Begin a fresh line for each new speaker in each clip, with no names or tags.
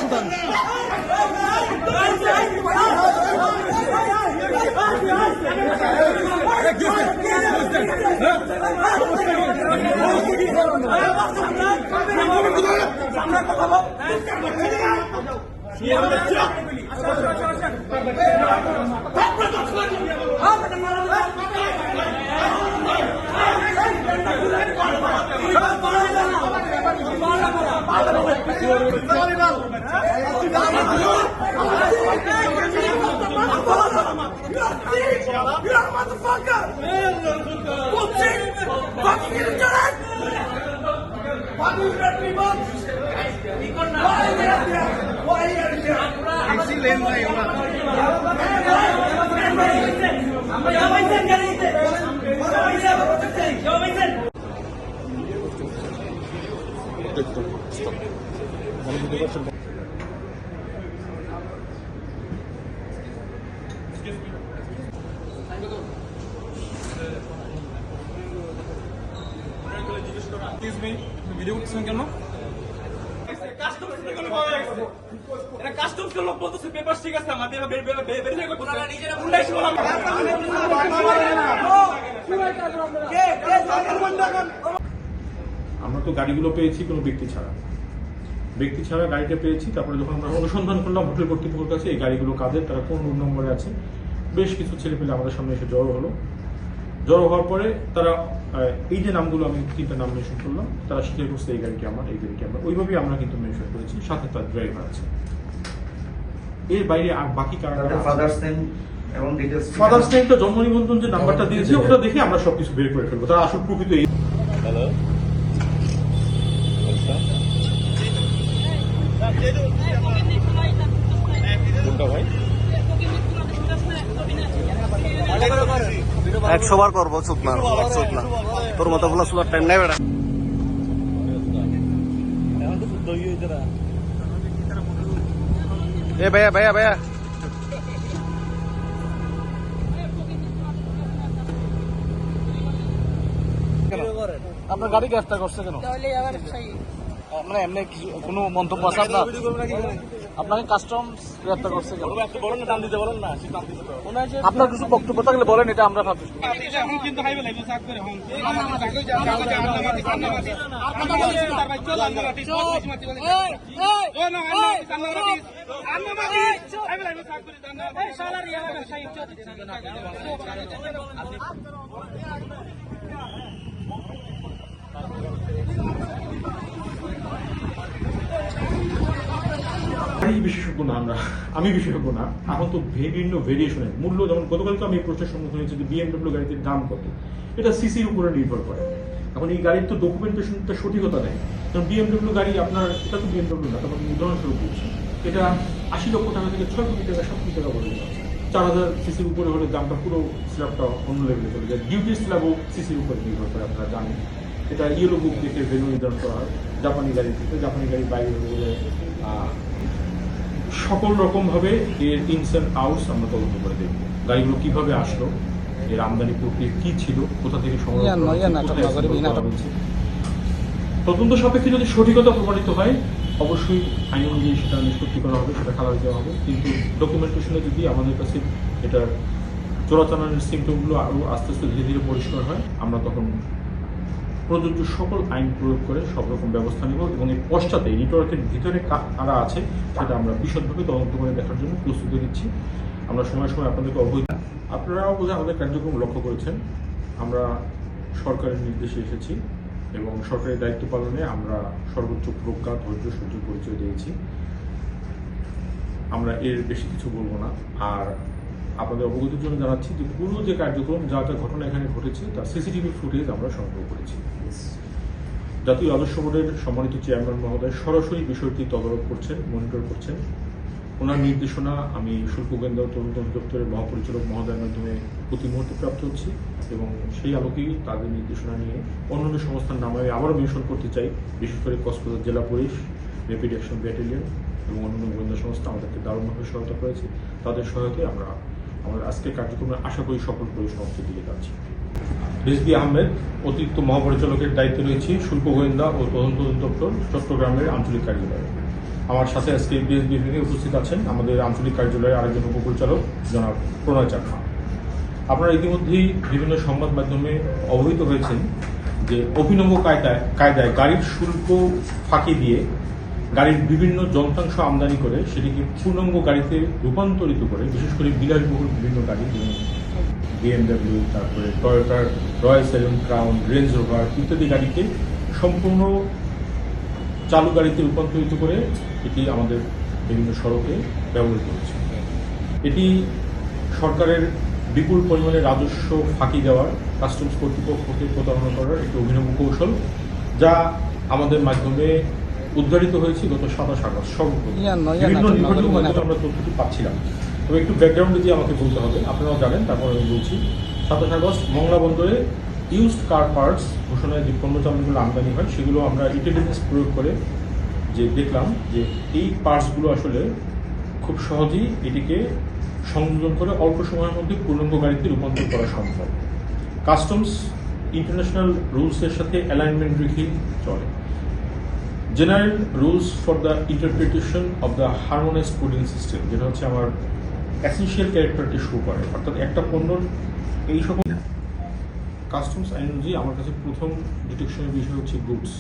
Sudan video করতেছেন কেন? Customs লোক বলতেছে পেপার ঠিক আছে আমাদের
আমরা তো গাড়িগুলো পেয়েছি কোনো ব্যক্তি ছাড়া গাড়িটা পেয়েছি। তারপরে যখন আমরা অনুসন্ধান করলাম হোটেল কর্তৃপক্ষের কাছে এই গাড়িগুলো কাদের, তারা কোন রুট নম্বরে আছে, বেশ কিছু ছেলেপেলে আমাদের সামনে এসে জড়ো হওয়ার পরে তারা এই যে নামগুলো আমি 3টা নাম মেনশন করলাম, তারা স্বীকার করছে এই গাড়িটি আমার, ওইভাবেই আমরা কিন্তু মেনশন করেছি, সাথে তার ড্রাইভার আছে। এর বাইরে আর বাকি কারণটা ফাদার্স নেমটা জন্ম নিবন্ধন যে নাম্বারটা দিয়েছে ওটা দেখে আমরা সবকিছু বের করে ফেলবো, তার আসল প্রকৃত এই। হ্যালো ভাই
100 বার করবো, চুপ না তোর মতো বলা সুদার টাইম নাই বেড়া। এ ভাইয়া আপনার গাড়ি গ্রেফতার করছে কেন? মানে এমনি কোনো মন্তব্য আছে আপনার? আপনাকে কাস্টমস গ্রেফতার করছে কেন? আপনার কিছু বক্তব্য থাকলে বলেন, এটা আমরা ভাবছি।
বিশেষজ্ঞ না আমি বিশেষজ্ঞ না। এখন তো বিভিন্ন ভেরিয়েশনের মূল্য, যেমন গতকালকে আমি এই প্রশ্নের সম্মুখীন হয়েছি যে বিএমডব্লিউ গাড়িতে দাম কত, এটা সিসির উপরে নির্ভর করে। এখন এই গাড়ির তো ডকুমেন্টেশনটা সঠিকতা নেই, কারণ বিএমডব্লিউ গাড়ি আপনার, এটা তো বিএমডব্লিউ না, তখন উদাহরণস্বরূপ বলছি, এটা 80 লক্ষ টাকা থেকে 6 কোটি টাকা 7 কোটি টাকা বলে যাচ্ছে। 4000 সিসির উপরে হলে দামটা পুরো স্ল্যাবটা অন্য লেভেলে চলে যায়। ডিউটি স্ল্যাবও সিসির উপরে নির্ভর করে, আপনারা জানেন। এটা ইয়েলো বুক দেখে ভ্যালু নির্ধারণ করা হয় জাপানি গাড়ি থেকে। জাপানি গাড়ি বাইরে হলে সকল রকমভাবে এর ইনস অ্যান্ড আউটস আমরা তদন্ত করে দেখব। গাড়িগুলো কিভাবে আসলো, এর আমদানি প্রক্রিয়া কি ছিল, কোথা থেকে তদন্ত সাপেক্ষে যদি সঠিকতা প্রমাণিত হয় অবশ্যই আইন অনুযায়ী সেটা নিষ্পত্তি করা হবে, সেটা খালাস দেওয়া হবে। কিন্তু ডকুমেন্টেশনে যদি আমাদের কাছে এটার চোরাচালানের সিমটমগুলো আরও আস্তে আস্তে ধীরে ধীরে পরিষ্কার হয়, আমরা তখন প্রযোজ্য সকল আইন প্রয়োগ করে সব রকম ব্যবস্থা নেব এবং এর পশ্চাতে নেটওয়ার্কের ভিতরে কারা আছে সেটা আমরা বিশদভাবে তদন্ত করে দেখার জন্য প্রস্তুতি নিচ্ছি। আমরা সময় সময় আপনাদেরকে অবহিত, আপনারাও বোধহয় আমাদের কার্যক্রম লক্ষ্য করেছেন। আমরা সরকারের নির্দেশে এসেছি এবং সরকারি দায়িত্ব পালনে আমরা সর্বোচ্চ প্রজ্ঞা, ধৈর্য, সহ্য পরিচয় দিয়েছি। আমরা এর বেশি কিছু বলবো না। আর আপনাদের অবগতির জন্য জানাচ্ছি যে পুরো যে কার্যক্রম, যা ঘটনা এখানে ঘটেছে তার সিসিটিভি ফুটেজ আমরা সংগ্রহ করেছি। জাতীয় রাজস্ব বোর্ডের সম্মানিত চেয়ারম্যান মহোদয় সরাসরি বিষয়টি তদারক করছেন, মনিটর করছেন। ওনার নির্দেশনা আমি শুল্ক গোয়েন্দা তদন্ত অধিদপ্তরের মহাপরিচালক মহোদয়ের মাধ্যমে প্রতি মুহূর্তে প্রাপ্ত হচ্ছি এবং সেই আলোকেই তাদের নির্দেশনা নিয়ে অন্যান্য সংস্থার নামে আমি আবারও মেনশন করতে চাই, বিশেষ করে কক্সবাজার জেলা পুলিশ, র্যাপিড অ্যাকশন ব্যাটালিয়ন এবং অন্যান্য গোয়েন্দা সংস্থা আমাদেরকে দারুণভাবে সহায়তা করেছে। তাদের সহায়তায় আমরা আমাদের আজকের কার্যক্রমে আশা করি সফল পরিসমাপ্তির দিকে যাচ্ছি। রিজভী আহমেদ, অতিরিক্ত মহাপরিচালকের দায়িত্বে রয়েছি শুল্ক গোয়েন্দা ও তদন্ত অধিদপ্তর, চট্টগ্রামের আঞ্চলিক কার্যালয়ে। আমার সাথে আজকে প্রেস ব্রিফিংয়ে উপস্থিত আছেন আমাদের আঞ্চলিক কার্যালয়ের আরেকজন উপপরিচালক জনাব প্রণয় চাকমা। আপনারা ইতিমধ্যেই বিভিন্ন সংবাদ মাধ্যমে অবহিত হয়েছেন যে অভিনব কায়দায় গাড়ির শুল্ক ফাঁকি দিয়ে গাড়ির বিভিন্ন যন্ত্রাংশ আমদানি করে সেটিকে পূর্ণাঙ্গ গাড়িতে রূপান্তরিত করে, বিশেষ করে বিলাসবহুল বিভিন্ন গাড়ি যেমন BMW, তারপরে টয়োটার Royal Challenge, Crown, Range Rover ইত্যাদি গাড়িকে সম্পূর্ণ চালু গাড়িতে রূপান্তরিত করে এটি আমাদের বিভিন্ন সড়কে ব্যবহৃত হচ্ছে। এটি সরকারের বিপুল পরিমাণে রাজস্ব ফাঁকি দেওয়ার, কাস্টমস কর্তৃপক্ষকে প্রতারণা করার একটি অভিনব কৌশল, যা আমাদের মাধ্যমে উদ্ঘাটিত হয়েছে গত 27 আগস্ট। বিভিন্ন নির্ভরযোগ্য মাধ্যমে আমরা তথ্যটি পাচ্ছিলাম। তবে একটু ব্যাকগ্রাউন্ডে যে আমাকে বলতে হবে, আপনারাও জানেন, তারপর আমি বলছি। 27 আগস্ট মংলা বন্দরে ইউজড কার পার্টস ঘোষণায় যে পণ্য চালানগুলো আমদানি হয় সেগুলো আমরা ইন্টেলিজেন্স প্রয়োগ করে যে দেখলাম যে এই পার্টসগুলো আসলে খুব সহজেই এটিকে সংযোজন করে অল্প সময়ের মধ্যে পূর্ণাঙ্গ গাড়িতে রূপান্তর করা সম্ভব। কাস্টমস ইন্টারন্যাশনাল রুলসের সাথে অ্যালাইনমেন্ট রেখেই চলে। General rules for the interpretation of the harmonized coding system, যেটা হচ্ছে আমার এসেনশিয়াল ক্যারেক্টারকে শো করে, অর্থাৎ একটা পণ্যর এই সকল কাস্টমস আইন অনুযায়ী আমার কাছে প্রথম ডিটেকশনের বিষয় হচ্ছে গুডস,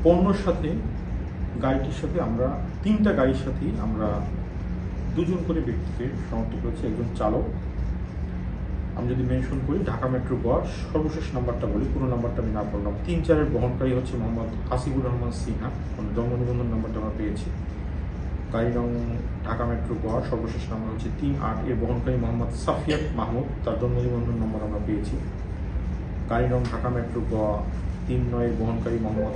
পণ্যর সাথে গাড়িটির সাথে আমরা 3টা গাড়ির সাথেই আমরা 2জন করে ব্যক্তিকে শনাক্ত করেছি। একজন চালক, আমি যদি মেনশন করি ঢাকা মেট্রো গ, সর্বশেষ নাম্বারটা বলি, পুরো নাম্বারটা আমি না বললাম। 3-4-এর বহনকারী হচ্ছে মোহাম্মদ হাসিবুর রহমান সিনহা, জন্ম নিবন্ধন নাম্বারটা আমরা পেয়েছি। গাড়ি নং ঢাকা মেট্রো গ, সর্বশেষ নাম্বার হচ্ছে 38, এর বহনকারী মোহাম্মদ সাফিয়াত মাহমুদ, তার জন্ম নিবন্ধন নম্বর আমরা পেয়েছি। গাড়ি নং ঢাকা মেট্রো গ 39, এর বহনকারী মোহাম্মদ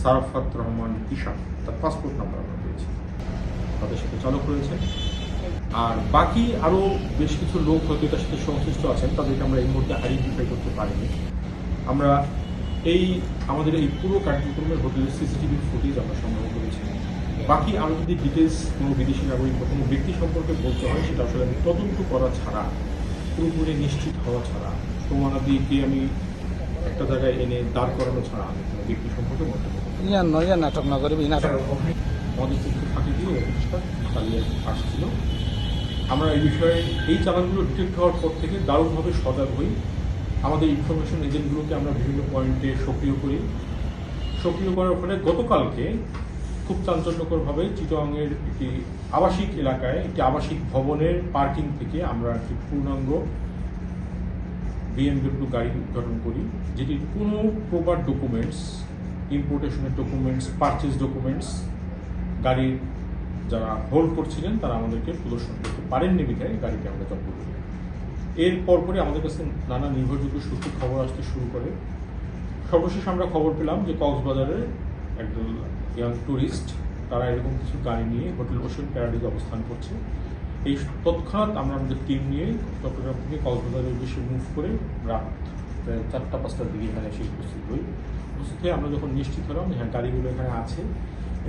সারাফাত রহমান ইশাক, তার পাসপোর্ট নাম্বার আমরা পেয়েছি। তাদের সাথে চালক রয়েছে। আর বাকি আরও বেশ কিছু লোক হয়তো এটার সাথে সংশ্লিষ্ট আছেন, তাদেরকে আমরা এই মুহূর্তে আইডেন্টিফাই করতে পারিনি। আমরা আমাদের এই পুরো কার্যক্রমের হোটেলের সিসিটিভি ফুটেজ আমরা সংগ্রহ করেছি। বাকি আরও যদি ডিটেলস কোনো বিদেশি নাগরিক বা কোনো ব্যক্তি সম্পর্কে বলতে হয়, সেটা আসলে আমি তদন্ত করা ছাড়া, পুরোপুরি নিশ্চিত হওয়া ছাড়া, প্রমাণাদিকে আমি একটা জায়গায় এনে দাঁড় করানো ছাড়া আমি কোনো ব্যক্তি সম্পর্কে বলতে পারবো আমাদের চুক্তি ফাঁকি দিয়ে অফিসটা চালিয়ে আসছিল। আমরা এই বিষয়ে এই চালানগুলো ডিটেক্ট হওয়ার পর থেকে দারুণভাবে সজাগ হই। আমাদের ইনফরমেশন এজেন্টগুলোকে আমরা বিভিন্ন পয়েন্টে সক্রিয় করি। সক্রিয় করার ফলে গতকালকে খুব চাঞ্চল্যকরভাবে চিটাগাংয়ের একটি আবাসিক এলাকায়, একটি আবাসিক ভবনের পার্কিং থেকে আমরা একটি পূর্ণাঙ্গ BMW গাড়ি উদ্ঘাটন করি, যেটির কোনো প্রপার ডকুমেন্টস, ইম্পোর্টেশনের ডকুমেন্টস, পারচেজ ডকুমেন্টস গাড়ির যারা হোল্ড করছিলেন তারা আমাদেরকে প্রদর্শন করতে পারেননি বিধায় গাড়িকে আমরা জব্দ করি। এর পরপরই আমাদের কাছে নানা নির্ভরযোগ্য সূত্রে খবর আসতে শুরু করে। সর্বশেষ আমরা খবর পেলাম যে কক্সবাজারের একজন ইয়াং ট্যুরিস্ট, তারা এরকম কিছু গাড়ি নিয়ে হোটেল ওশেন প্যারাডাইজে অবস্থান করছে। এই তৎক্ষণাৎ আমরা আমাদের টিম নিয়ে চট্টগ্রাম থেকে কক্সবাজারের উদ্দেশ্যে মুভ করে রাত 4টা-5টার দিকে এখানে এসে উপস্থিত হই। উপস্থিত হয়ে আমরা যখন নিশ্চিত হলাম হ্যাঁ গাড়িগুলো এখানে আছে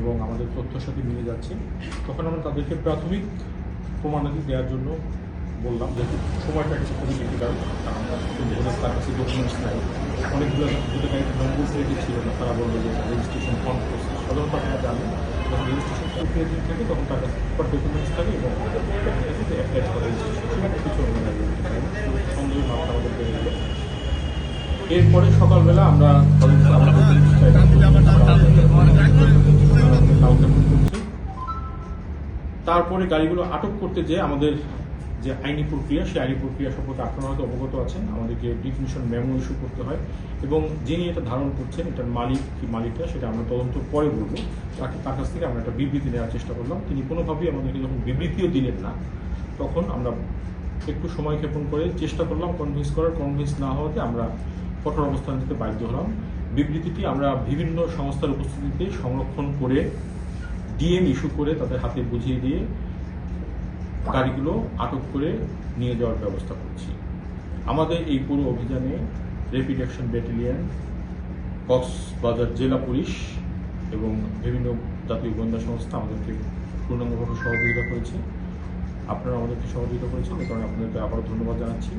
এবং আমাদের তথ্যের সাথে মিলে যাচ্ছে, তখন আমরা তাদেরকে প্রাথমিক প্রমাণাদি দেওয়ার জন্য বললাম, যেহেতু সময়টা একটা খুবই ক্রিটিক্যাল, কারণ তার কাছে ডকুমেন্টস নাই, অনেকগুলো দুটো গাড়িতে নম্বর প্লেটই ছিল না। তারা বললো যে রেজিস্ট্রেশন ফর্ম করছে। সাধারণত আপনারা জানেন যখন রেজিস্ট্রেশন প্রক্রিয়া থাকে তখন তার কাছে ডকুমেন্টস থাকে এবং অ্যাপ্লাই করে সেখানে কিছু সন্দেহ মাত্রা আমাদের পেয়ে গেল। এরপরে সকালবেলা আমরা তারপরে গাড়িগুলো আটক করতে যেয়ে আমাদের যে আইনি প্রক্রিয়া, সেই আইনি প্রক্রিয়া সম্পর্কে আপনারা হয়তো অবগত আছেন। আমাদেরকে ডিফিনিশন মেমো ইস্যু করতে হয় এবং যিনি এটা ধারণ করছেন, এটার মালিক কি মালিকটা সেটা আমরা তদন্ত পরে বলবো। তার কাছ থেকে আমরা একটা বিবৃতি নেওয়ার চেষ্টা করলাম। তিনি কোনোভাবেই আমাদেরকে যখন বিবৃতিও দিলেন না, তখন আমরা একটু সময় ক্ষেপণ করে চেষ্টা করলাম কনভিন্স না হওয়াতে আমরা কঠোর অবস্থান নিতে বাধ্য হলাম। বিবৃতিটি আমরা বিভিন্ন সংস্থার উপস্থিতিতে সংরক্ষণ করে ডিএম ইস্যু করে তাদের হাতে বুঝিয়ে দিয়ে গাড়িগুলো আটক করে নিয়ে যাওয়ার ব্যবস্থা করছি। আমাদের এই পুরো অভিযানে র্যাপিড অ্যাকশন ব্যাটালিয়ন, কক্সবাজার জেলা পুলিশ এবং বিভিন্ন জাতীয় গোয়েন্দা সংস্থা আমাদেরকে পূর্ণাঙ্গভাবে সহযোগিতা করেছে। আপনারা আমাদেরকে সহযোগিতা করেছেন, এ কারণে আপনাদেরকে আবারও ধন্যবাদ জানাচ্ছি।